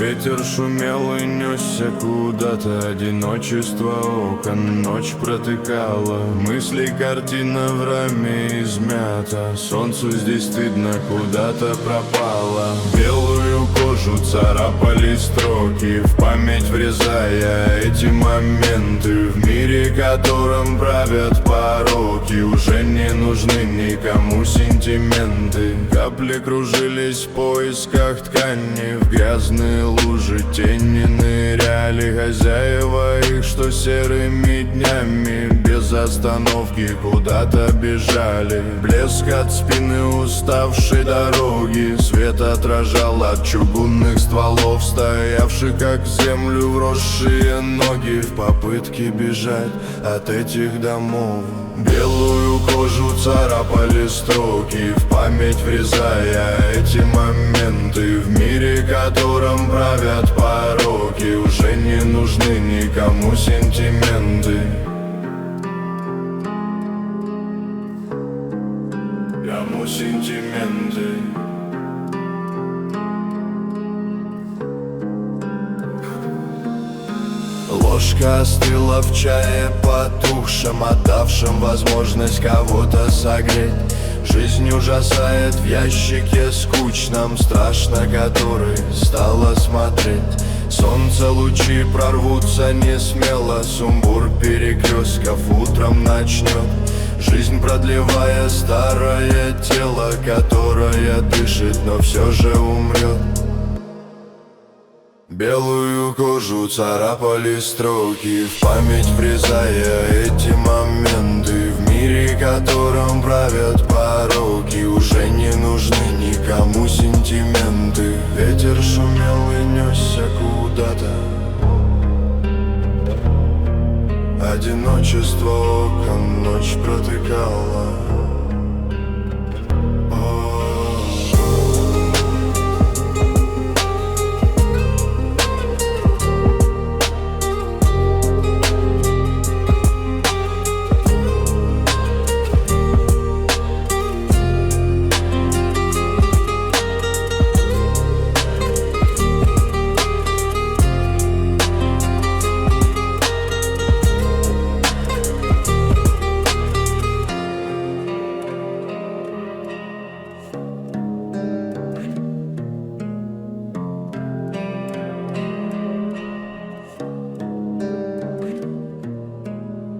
Ветер шумел и несся куда-то, одиночество окон ночь протыкала. Мысли картина в раме измята, солнцу здесь стыдно, куда-то пропало. Белую кожу царапали строки, в память врезая эти моменты. В мире, которым правят пороки, уже не нужны никому сентименты. Капли кружились в поисках ткани, в грязные лужи тени ныряли. Хозяева их, что серыми днями без остановки куда-то бежали. Блеск от спины уставшей дороги, свет отражал от чугунных стволов, стоявших как в землю вросшие ноги в попытке бежать от этих домов. Белую кожу царапали строки, в память врезая эти моменты. В мире, которым правят пороки, уже не нужны никому сентименты. Кому сентименты? Ложка остыла в чае потухшем, отдавшем возможность кого-то согреть. Жизнь ужасает в ящике скучном, страшно который стало смотреть. Солнце лучи прорвутся не смело, сумбур перекрестков утром начнет. Жизнь продлевая старое тело, которое дышит, но все же умрет. Белую кожу царапали строки, в память врезая эти моменты. В мире, которым правят пороки, уже не нужны никому сентименты. Ветер шумел и несся куда-то, одиночество окон ночь протыкала.